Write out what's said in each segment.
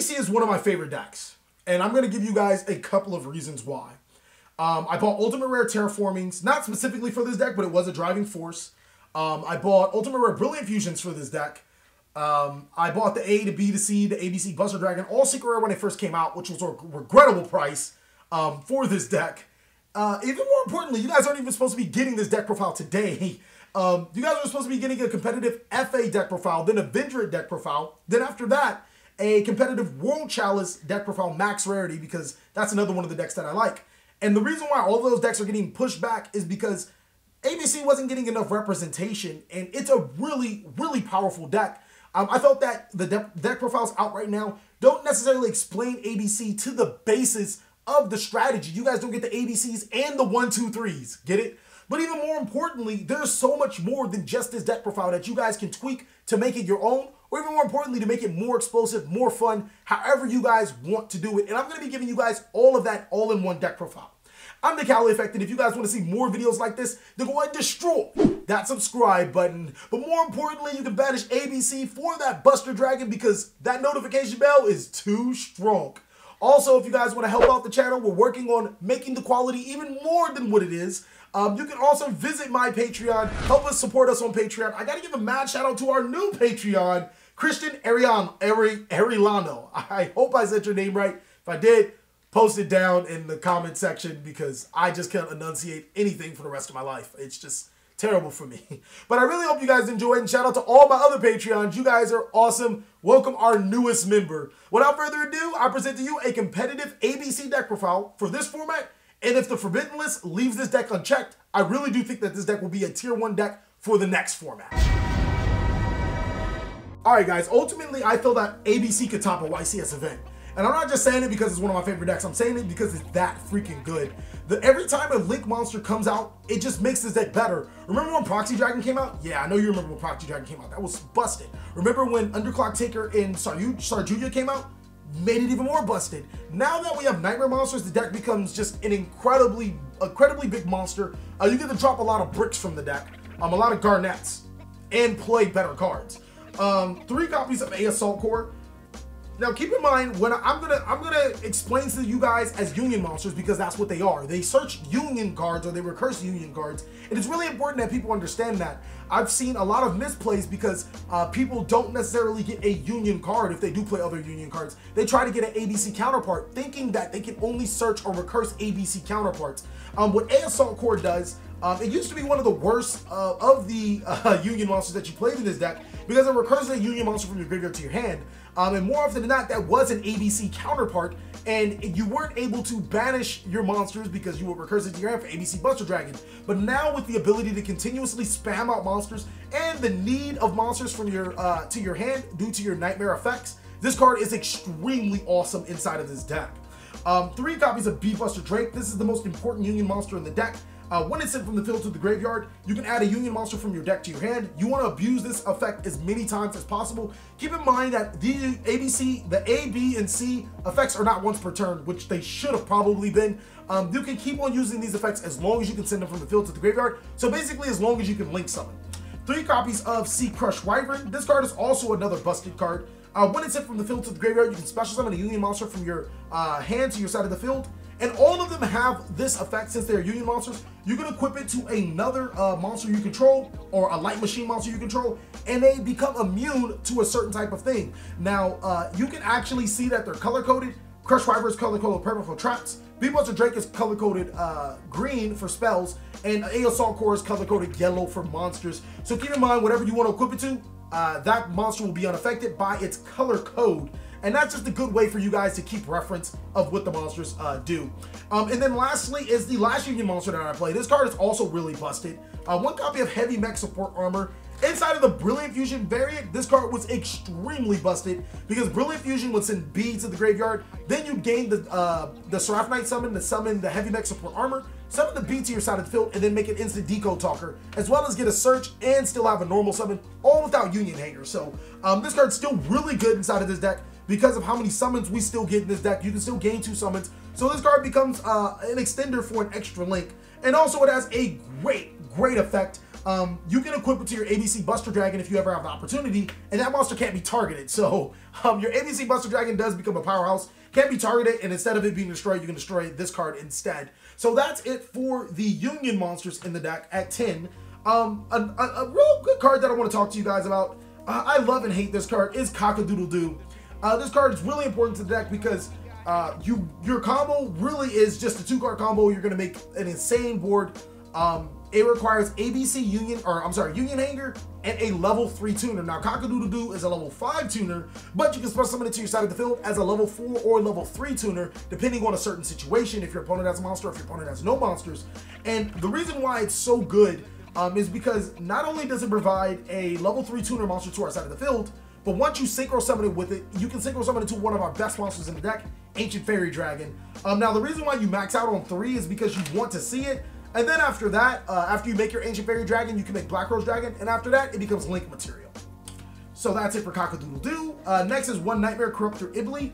ABC is one of my favorite decks, and I'm going to give you guys a couple of reasons why. I bought Ultimate Rare Terraformings, not specifically for this deck, but it was a driving force. I bought Ultimate Rare Brilliant Fusions for this deck. I bought the A to B to C, the ABC Buster Dragon, all Secret Rare when they first came out, which was a regrettable price for this deck. Even more importantly, you guys aren't even supposed to be getting this deck profile today. You guys are supposed to be getting a competitive FA deck profile, then a Vendrit deck profile, then after that, a competitive World Chalice deck profile max rarity, because that's another one of the decks that I like. And the reason why all those decks are getting pushed back is because ABC wasn't getting enough representation, and it's a really, really powerful deck. I felt that the deck profiles out right now don't necessarily explain ABC to the basis of the strategy. You guys don't get the ABCs and the 1, 2, 3s. Get it? But even more importantly, there's so much more than just this deck profile that you guys can tweak to make it your own, or even more importantly, to make it more explosive, more fun, however you guys want to do it. And I'm going to be giving you guys all of that all in one deck profile. I'm TheCaliEffect, and if you guys want to see more videos like this, then go ahead and destroy that subscribe button. But more importantly, you can banish ABC for that Buster Dragon, because that notification bell is too strong. Also, if you guys want to help out the channel, we're working on making the quality even more than what it is. You can also visit my Patreon, help us support us on Patreon. I got to give a mad shout out to our new Patreon, Christian Arellano. I hope I said your name right. If I did, post it down in the comment section, because I just can't enunciate anything for the rest of my life. It's just terrible for me. But I really hope you guys enjoyed, and shout out to all my other Patreons. You guys are awesome. Welcome our newest member. Without further ado, I present to you a competitive ABC deck profile for this format. And if the Forbidden List leaves this deck unchecked, I really do think that this deck will be a tier 1 deck for the next format. Alright guys, ultimately I feel that ABC could top a YCS event. And I'm not just saying it because it's one of my favorite decks, I'm saying it because it's that freaking good. Every time a Link monster comes out, it just makes this deck better. Remember when Proxy Dragon came out? Yeah, I know you remember when Proxy Dragon came out. That was busted. Remember when Underclock Taker and Sarjuja came out? Made it even more busted. Now that we have Knightmare monsters, the deck becomes just an incredibly big monster. You get to drop a lot of bricks from the deck, a lot of garnets, and play better cards. 3 copies of A Assault Core. Now keep in mind, when I'm gonna explain to you guys as Union monsters, because that's what they are. They search Union cards, or they recurse Union cards, and it's really important that people understand that. I've seen a lot of misplays because people don't necessarily get a Union card if they do play other Union cards. They try to get an ABC counterpart, thinking that they can only search or recurse ABC counterparts. What A Assault Core does, it used to be one of the worst of the Union monsters that you played in this deck, because it recurses a Union monster from your graveyard to your hand. And more often than not, that was an ABC counterpart, and you weren't able to banish your monsters because you would recurse it to your hand for ABC Buster Dragon. But now, with the ability to continuously spam out monsters and the need of monsters from your to your hand due to your Knightmare effects, this card is extremely awesome inside of this deck. 3 copies of B Buster Drake. This is the most important Union monster in the deck. When it's sent from the field to the graveyard, you can add a Union monster from your deck to your hand. You want to abuse this effect as many times as possible. Keep in mind that the ABC, the A, B, and C effects are not once per turn, which they should have probably been. You can keep on using these effects as long as you can send them from the field to the graveyard. So basically, as long as you can link summon. 3 copies of Sea Crush Wyvern. This card is also another busted card. When it's sent from the field to the graveyard, you can special summon a Union monster from your hand to your side of the field. And all of them have this effect. Since they're Union monsters, you can equip it to another monster you control, or a light machine monster you control, and they become immune to a certain type of thing. Now, you can actually see that they're color-coded. Crush Wyvern is color-coded purple for traps. B Buster Drake is color-coded green for spells, and A Assault Core is color-coded yellow for monsters. So keep in mind, whatever you want to equip it to, that monster will be unaffected by its color code. And that's just a good way for you guys to keep reference of what the monsters do. And then lastly is the last Union monster that I play. This card is also really busted. 1 copy of Heavy Mech Support Armor. Inside of the Brilliant Fusion variant, this card was extremely busted, because Brilliant Fusion would send B to the graveyard. Then you'd gain the Seraph Knight summon to summon the Heavy Mech Support Armor, summon the B to your side of the field, and then make an instant Decode Talker, as well as get a search and still have a normal summon, all without Union Hanger. So this card's still really good inside of this deck because of how many summons we still get in this deck. You can still gain 2 summons. So this card becomes an extender for an extra link. And also it has a great effect you can equip it to your ABC Buster Dragon if you ever have the opportunity, and that monster can't be targeted. So your ABC Buster Dragon does become a powerhouse, can't be targeted, and instead of it being destroyed, you can destroy this card instead. So that's it for the Union monsters in the deck at 10. A real good card that I want to talk to you guys about, I love and hate this card, is Cock-a-Doodle-Doo. This card is really important to the deck because your combo really is just a 2-card combo. You're going to make an insane board. It requires ABC Union, Union Hanger and a level 3 tuner. Now, Cock-a-Doodle-Doo is a level 5 tuner, but you can special summon it to your side of the field as a level 4 or level 3 tuner, depending on a certain situation, if your opponent has a monster, if your opponent has no monsters. And the reason why it's so good is because not only does it provide a level 3 tuner monster to our side of the field, but once you synchro summon it with it, you can synchro summon it to one of our best monsters in the deck, Ancient Fairy Dragon. Now, the reason why you max out on 3 is because you want to see it. And then after that, after you make your Ancient Fairy Dragon, you can make Black Rose Dragon. And after that, it becomes Link material. So that's it for Cock-a-Doodle-Doo. Next is one Knightmare Corruptor Ibly.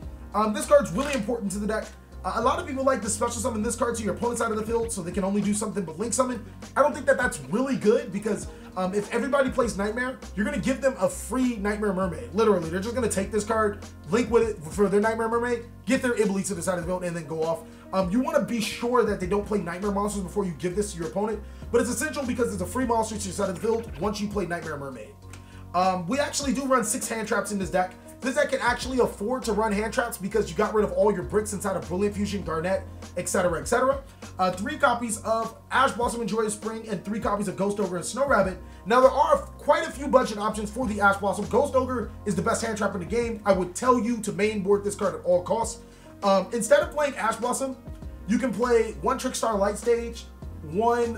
This card's really important to the deck. A lot of people like to special summon this card to your opponent's side of the field so they can only do something but Link summon. I don't think that that's really good because if everybody plays Knightmare, you're going to give them a free Knightmare Mermaid. Literally, they're just going to take this card, link with it for their Knightmare Mermaid, get their Ibly to the side of the field, and then go off. You want to be sure that they don't play Knightmare monsters before you give this to your opponent, but it's essential because it's a free monster to your side of the field once you play Knightmare Mermaid. We actually do run 6 hand traps in this deck. This deck can actually afford to run hand traps because you got rid of all your bricks inside of Brilliant Fusion, Garnet, etc., etc. 3 copies of Ash Blossom and Joyous Spring and 3 copies of Ghost Ogre and Snow Rabbit. Now, there are quite a few budget options for the Ash Blossom. Ghost Ogre is the best hand trap in the game. I would tell you to main board this card at all costs. Instead of playing Ash Blossom, you can play 1 Trickstar Light Stage, 1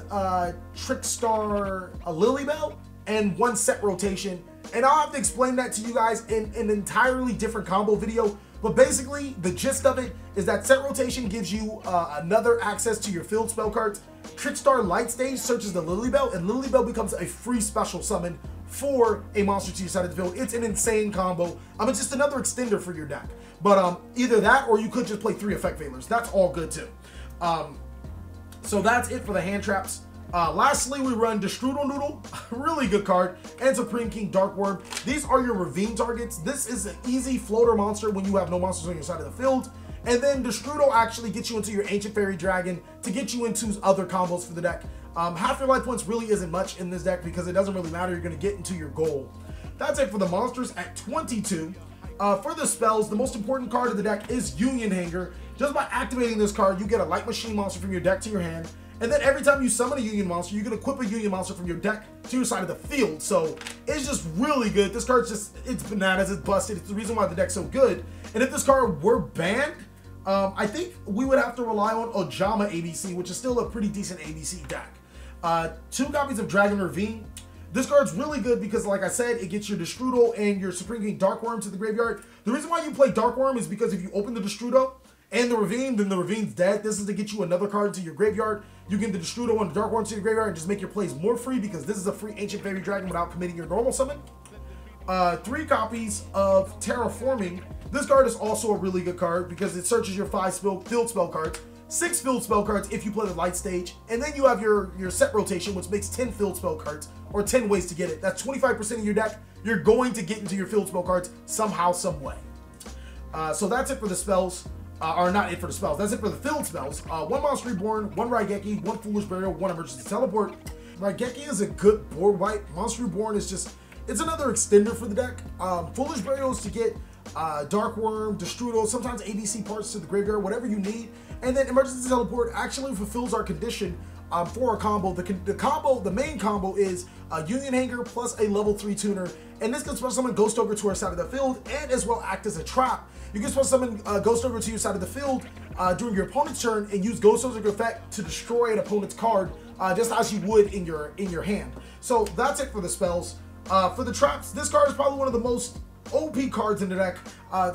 Trickstar Lilybell, and 1 Set Rotation. And I'll have to explain that to you guys in an entirely different combo video. But basically, the gist of it is that Set Rotation gives you another access to your field spell cards. Trickstar Light Stage searches the Lilybell, and Lilybell becomes a free special summon for a monster to your side of the field. It's an insane combo. It's just another extender for your deck. But either that, or you could just play 3 Effect Failers. That's all good too. So that's it for the hand traps. Lastly, we run Destrudel Noodle, really good card, and Supreme King Dark Worm. These are your Ravine targets. This is an easy floater monster when you have no monsters on your side of the field. And then Destrudel actually gets you into your Ancient Fairy Dragon to get you into other combos for the deck. Half your life points really isn't much in this deck because it doesn't really matter. You're going to get into your goal. That's it for the monsters at 22. For the spells, the most important card of the deck is Union Hanger. Just by activating this card, you get a Light Machine monster from your deck to your hand. And then every time you summon a Union monster, you can equip a Union monster from your deck to your side of the field. So it's just really good. This card's just, it's bananas, it's busted. It's the reason why the deck's so good. And if this card were banned, I think we would have to rely on Ojama ABC, which is still a pretty decent ABC deck. 2 copies of Dragon Ravine. This card's really good because, like I said, it gets your Destrudel and your Supreme King Dark Worm to the graveyard. The reason why you play Dark Worm is because if you open the Destrudel and the Ravine, then the Ravine's dead. This is to get you another card into your graveyard. You get the Destrudel and the Dark Worm to your graveyard and just make your plays more free because this is a free Ancient Fairy Dragon without committing your normal summon. 3 copies of Terraforming. This card is also a really good card because it searches your 5 field spell cards, 6 field spell cards if you play the Light Stage, and then you have your Set Rotation, which makes 10 field spell cards, or 10 ways to get it. That's 25% of your deck. You're going to get into your field spell cards somehow, some way. So that's it for the spells. Or not it for the spells. That's it for the field spells. 1 Monster Reborn, 1 Raigeki, 1 Foolish Burial, 1 Emergency Teleport. Raigeki is a good board wipe. Monster Reborn is just, it's another extender for the deck. Foolish Burial is to get Dark Worm, Destrudel, sometimes ABC parts to the graveyard, whatever you need. And then Emergency Teleport actually fulfills our condition for a combo. The main combo is a Union Hanger plus a level 3 tuner. And this can special summon Ghost Ogre to our side of the field and as well act as a trap. You can special summon Ghost Ogre to your side of the field during your opponent's turn and use Ghost Ogre effect to destroy an opponent's card just as you would in your hand. So that's it for the spells. For the traps, this card is probably one of the most OP cards in the deck.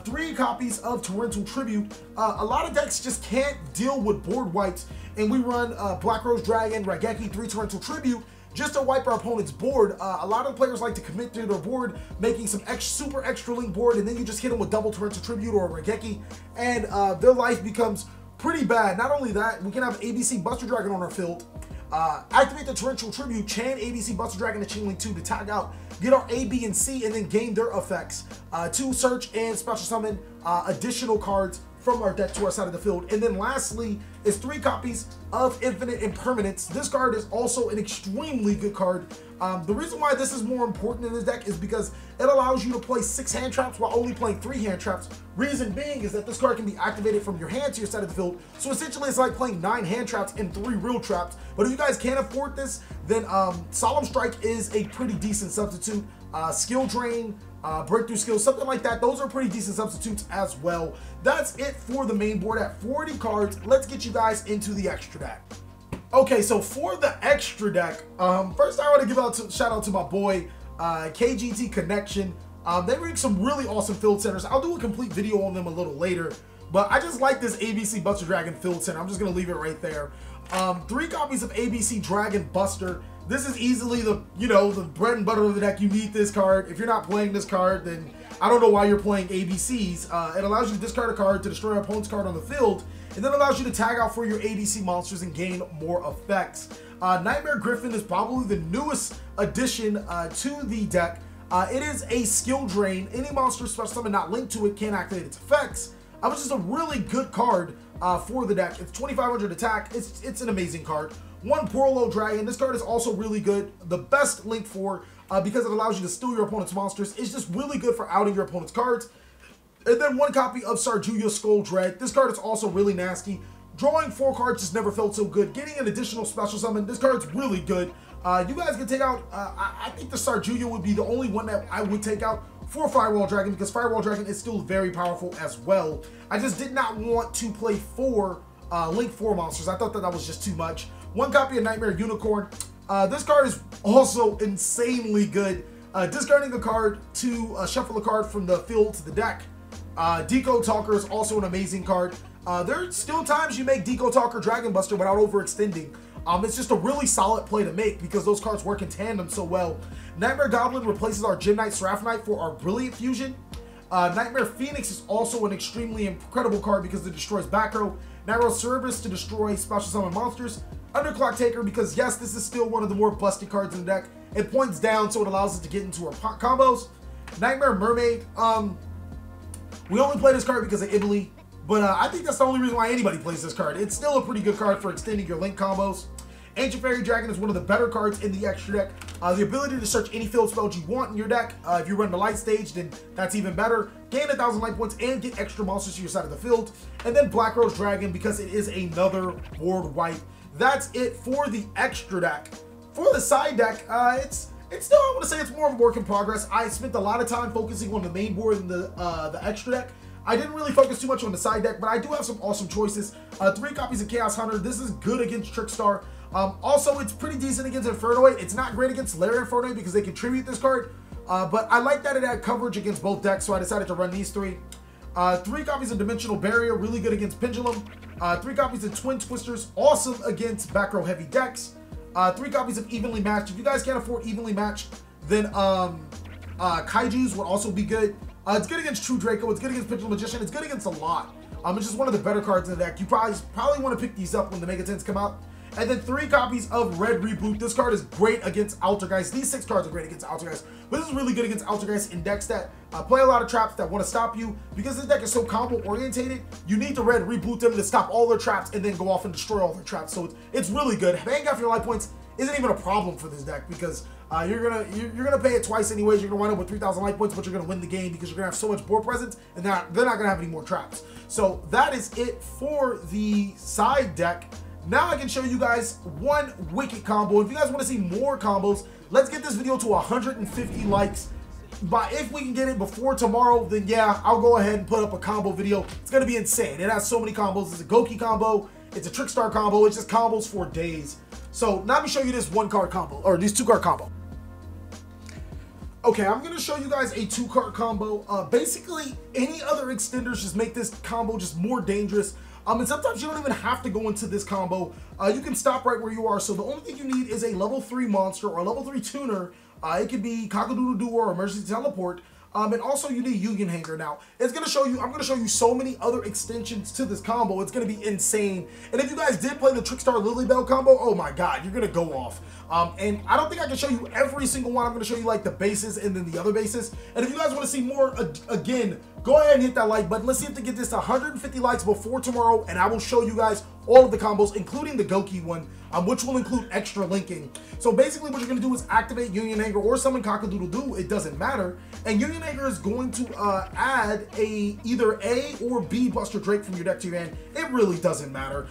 3 copies of Torrential Tribute. A lot of decks just can't deal with board wipes, and we run Black Rose Dragon, Raigeki, 3 Torrential Tribute just to wipe our opponent's board. A lot of players like to commit to their board, making some super extra link board, and then you just hit them with double Torrential Tribute or a Raigeki, and their life becomes pretty bad. Not only that, we can have ABC Buster Dragon on our field. Activate the Torrential Tribute, chain ABC Buster Dragon and Chain Link 2 to tag out, get our A, B, and C, and then gain their effects. To search and special summon additional cards from our deck to our side of the field. And then lastly is 3 copies of Infinite Impermanence. This card is also an extremely good card. The reason why this is more important in this deck is because it allows you to play 6 hand traps while only playing 3 hand traps. Reason being is that this card can be activated from your hand to your side of the field. So essentially it's like playing 9 hand traps and 3 real traps. But if you guys can't afford this, then Solemn Strike is a pretty decent substitute. Skill Drain, Breakthrough Skills, something like that. Those are pretty decent substitutes as well. That's it for the main board at 40 cards. Let's get you guys into the extra deck. Okay, so for the extra deck, first I want to give a shout out to my boy KGT Connection. They make some really awesome field centers. I'll do a complete video on them a little later, but I just like this ABC Buster Dragon field center. I'm just gonna leave it right there. 3 copies of ABC Dragon Buster. This is easily the, the bread and butter of the deck. You need this card. If you're not playing this card, then I don't know why you're playing ABCs. It allows you to discard a card to destroy an opponent's card on the field, and then allows you to tag out for your ABC monsters and gain more effects. Knightmare Griffin is probably the newest addition to the deck. It is a skill drain. Any monster special summon not linked to it can't activate its effects. Which is a really good card for the deck. It's 2500 attack. It's an amazing card. 1 Porlo Dragon. This card is also really good. The best link for because it allows you to steal your opponent's monsters. It's just really good for outing your opponent's cards. And then 1 copy of Sarjuya Skull Dread. This card is also really nasty. Drawing 4 cards just never felt so good. Getting an additional special summon. This card's really good. You guys can take out, I think the Sarjuya would be the only one that I would take out for Firewall Dragon, because Firewall Dragon is still very powerful as well. I just did not want to play 4 Link 4 monsters. I thought that was just too much. 1 copy of Knightmare Unicorn. This card is also insanely good. Discarding a card to shuffle a card from the field to the deck. Deco Talker is also an amazing card. There's still times you make Deco Talker Dragon Buster without overextending. It's just a really solid play to make because those cards work in tandem so well. Nightmare Goblin replaces our Gem Knight Seraph Knight for our Brilliant Fusion. Nightmare Phoenix is also an extremely incredible card because it destroys back row. Nightmare Cerberus to destroy special summon monsters. Underclock Taker because yes, this is still one of the more busted cards in the deck. It points down so it allows us to get into our combos. Nightmare Mermaid. We only play this card because of Italy, but I think that's the only reason why anybody plays this card. It's still a pretty good card for extending your link combos. Ancient Fairy Dragon is one of the better cards in the extra deck. The ability to search any field spells you want in your deck. If you run the light stage, then that's even better. Gain 1,000 life points and get extra monsters to your side of the field. And then Black Rose Dragon because it is another board wipe. That's it for the extra deck. For the side deck, it's still, I want to say it's more of a work in progress. I spent a lot of time focusing on the main board and the extra deck. I didn't really focus too much on the side deck, but I do have some awesome choices. 3 copies of Chaos Hunter. This is good against Trickstar. Also, it's pretty decent against Infernoid. It's not great against Lair Infernoid because they contribute this card, but I like that it had coverage against both decks, so I decided to run these 3. 3 copies of Dimensional Barrier, really good against Pendulum. 3 copies of Twin Twisters, awesome against back row heavy decks. 3 copies of Evenly Matched. If you guys can't afford Evenly Matched, then Kaijus would also be good. It's good against True Draco. It's good against Pendulum Magician. It's good against a lot. It's just one of the better cards in the deck. You probably want to pick these up when the Mega Tens come out. And then 3 copies of Red Reboot. This card is great against Altergeist. These 6 cards are great against Altergeist, but this is really good against Altergeist in decks that play a lot of traps that want to stop you. Because this deck is so combo orientated, you need to Red Reboot them to stop all their traps and then go off and destroy all their traps. So it's really good. Paying off your life points isn't even a problem for this deck because you're gonna pay it twice anyways. You're gonna wind up with 3,000 life points, but you're gonna win the game because you're gonna have so much board presence, and they're not gonna have any more traps. So that is it for the side deck. Now I can show you guys one wicked combo. If you guys want to see more combos, let's get this video to 150 likes. But if we can get it before tomorrow, then yeah, I'll go ahead and put up a combo video. It's gonna be insane. It has so many combos. It's a Goki combo. It's a Trickstar combo. It's just combos for days. So now let me show you this 1-card combo, or this 2-card combo. Okay, I'm gonna show you guys a 2-card combo. Basically, any other extenders just make this combo just more dangerous. And sometimes you don't even have to go into this combo. You can stop right where you are. So the only thing you need is a level 3 monster or a level 3 tuner. It could be Cockadoodle Doo or Emergency Teleport. And also you need Union Hanger. Now, it's gonna show you, I'm gonna show you so many other extensions to this combo. It's gonna be insane. And if you guys did play the Trickstar Lilybell combo, oh my god, you're gonna go off. And I don't think I can show you every single one. I'm gonna show you like the bases and then the other bases. And if you guys wanna see more, again, go ahead and hit that like button. Let's see if they get this to 150 likes before tomorrow, and I will show you guys all of the combos, including the Goki one, which will include extra linking. So basically what you're gonna do is activate Union Hanger or summon Cock-a-doodle-doo, it doesn't matter. And Union Hanger is going to add either A or B Buster Drake from your deck to your hand. It really doesn't matter.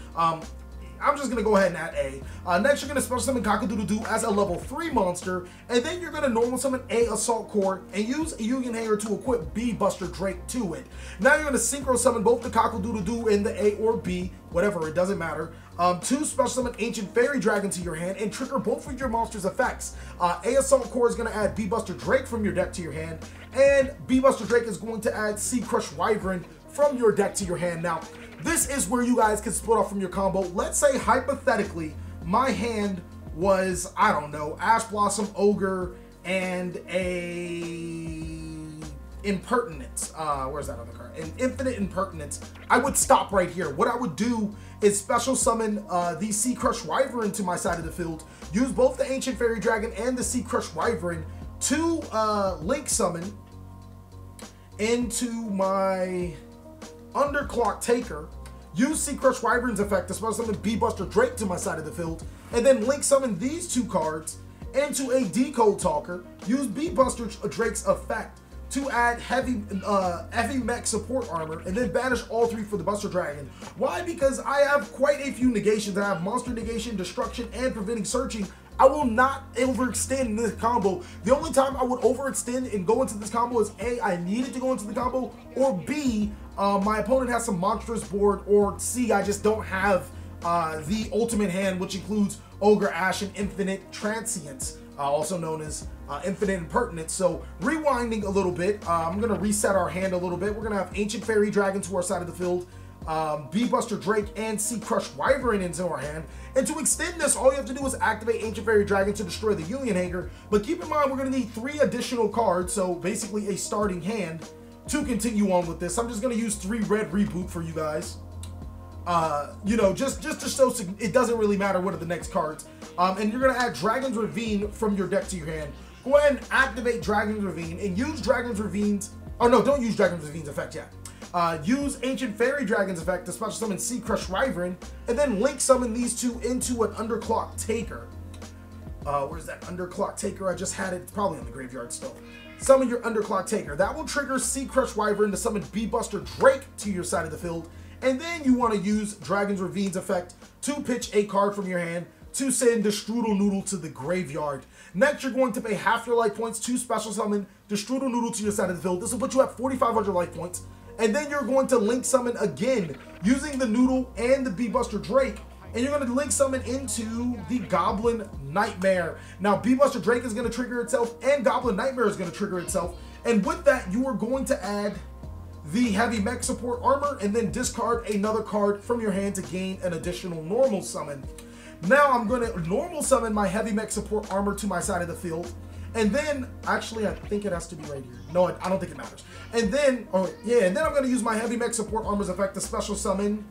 I'm just going to go ahead and add A. Next, you're going to special summon Cock-a-doodle-doo as a level 3 monster, and then you're going to normal summon A Assault Core and use a Union Hanger to equip B Buster Drake to it. Now you're going to synchro summon both the Cock-a-doodle-doo and the A or B, whatever, it doesn't matter. To special summon Ancient Fairy Dragon to your hand and trigger both of your monsters' effects. A Assault Core is going to add B Buster Drake from your deck to your hand, and B Buster Drake is going to add C Crush Wyvern from your deck to your hand. Now, this is where you guys can split off from your combo. Let's say, hypothetically, my hand was, I don't know, Ash Blossom, Ogre, and a Impertinence. Where's that other card? An Infinite Impertinence. I would stop right here. What I would do is special summon the Sea Crush Wyvern to my side of the field, use both the Ancient Fairy Dragon and the Sea Crush Wyvern to link summon into my Underclock Taker, use Sea Crush Wyvern's effect to special summon B Buster Drake to my side of the field, and then link summon these two cards into a Decode Talker, use B Buster Drake's effect to add heavy mech support armor, and then banish all 3 for the Buster Dragon. Why? Because I have quite a few negations. I have Monster Negation, Destruction, and Preventing Searching. I will not overextend in this combo. The only time I would overextend and go into this combo is A, I needed to go into the combo, or B, my opponent has some monstrous board, or C, I just don't have the ultimate hand, which includes Ogre, Ash, and Infinite Transience, also known as Infinite Impertinence. So rewinding a little bit, I'm going to reset our hand a little bit. We're going to have Ancient Fairy Dragon to our side of the field, B Buster Drake and Sea Crush Wyvern into our hand. And to extend this, all you have to do is activate Ancient Fairy Dragon to destroy the Union Hanger. But keep in mind, we're going to need 3 additional cards, so basically a starting hand to continue on with this. I'm just going to use 3 red reboot for you guys. You know, just to show it doesn't really matter what are the next cards. And you're going to add Dragon's Ravine from your deck to your hand. Go ahead and activate Dragon's Ravine and use Dragon's Ravine's, oh no, don't use Dragon's Ravine's effect yet. Use Ancient Fairy Dragon's effect to special summon Sea Crush Wyvern, and then link summon these 2 into an Underclock Taker. Where's that Underclock Taker? I just had it. It's probably in the graveyard still. Summon your Underclock Taker. That will trigger Sea Crush Wyvern to summon B Buster Drake to your side of the field, and then you want to use Dragon's Ravine's effect to pitch a card from your hand to send the Strudel Noodle to the graveyard. Next, you're going to pay half your life points to special summon the Strudel Noodle to your side of the field. This will put you at 4,500 life points. And then you're going to link summon again using the Noodle and the B Buster Drake. And you're going to link summon into the Goblin Knightmare. Now, B Buster Drake is going to trigger itself and Goblin Knightmare is going to trigger itself. And with that, you are going to add the Heavy Mech Support Armor and then discard another card from your hand to gain an additional normal summon. Now I'm going to normal summon my Heavy Mech Support Armor to my side of the field. And then, actually, I think it has to be right here. No, I don't think it matters. And then, oh yeah, and then I'm going to use my Heavy Mech Support Armor's effect to special summon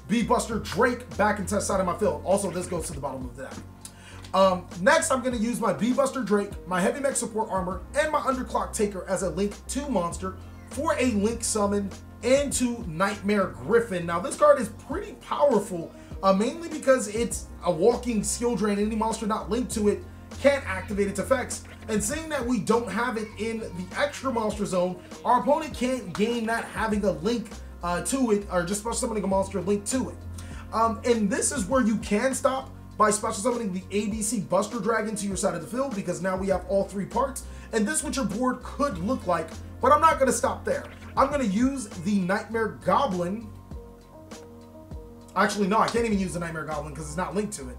B Buster Drake back into the side of my field. Also, this goes to the bottom of the deck. Next, I'm going to use my B Buster Drake, my Heavy Mech Support Armor, and my Underclock Taker as a Link 2 monster for a Link summon into Knightmare Griffin. Now, this card is pretty powerful, mainly because it's a walking skill drain. Any monster not linked to it can't activate its effects. And seeing that we don't have it in the extra monster zone, our opponent can't gain that having a link to it, or just special summoning a monster linked to it. And this is where you can stop by special summoning the ABC Buster Dragon to your side of the field, because now we have all 3 parts. And this is what your board could look like, but I'm not going to stop there. I'm going to use the Knightmare Goblin. Actually, no, I can't even use the Knightmare Goblin because it's not linked to it.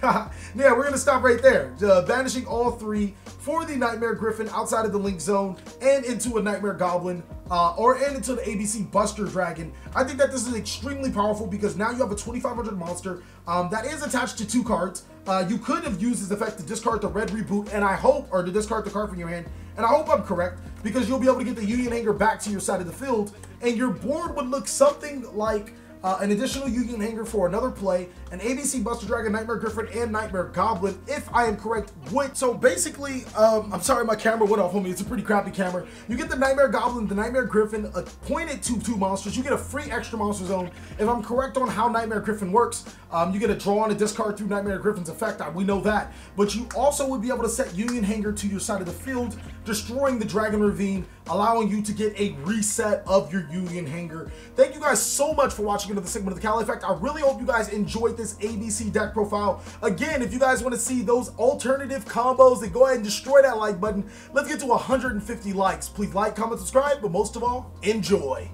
Yeah, we're going to stop right there. Banishing all 3 for the Knightmare Griffin outside of the link zone and into a Knightmare Goblin and into the ABC Buster Dragon. I think that this is extremely powerful because now you have a 2,500 monster that is attached to 2 cards. You could have used this effect to discard the red reboot, and I hope, or to discard the card from your hand, and I hope I'm correct, because you'll be able to get the Union Hanger back to your side of the field, and your board would look something like an additional Union Hanger for another play, an ABC Buster Dragon, Knightmare Griffin, and Knightmare Goblin, if I am correct. So basically, I'm sorry my camera went off on me, it's a pretty crappy camera. You get the Knightmare Goblin, the Knightmare Griffin, appointed to 2 monsters. You get a free extra monster zone. If I'm correct on how Knightmare Griffin works, you get a draw on a discard through Knightmare Griffin's effect, we know that. But you also would be able to set Union Hanger to your side of the field, destroying the Dragon Ravine, allowing you to get a reset of your Union Hanger. Thank you guys so much for watching another segment of the TheCaliEffect. I really hope you guys enjoyed this ABC deck profile. Again, if you guys want to see those alternative combos, then go ahead and destroy that like button. Let's get to 150 likes. Please like, comment, subscribe, but most of all, enjoy.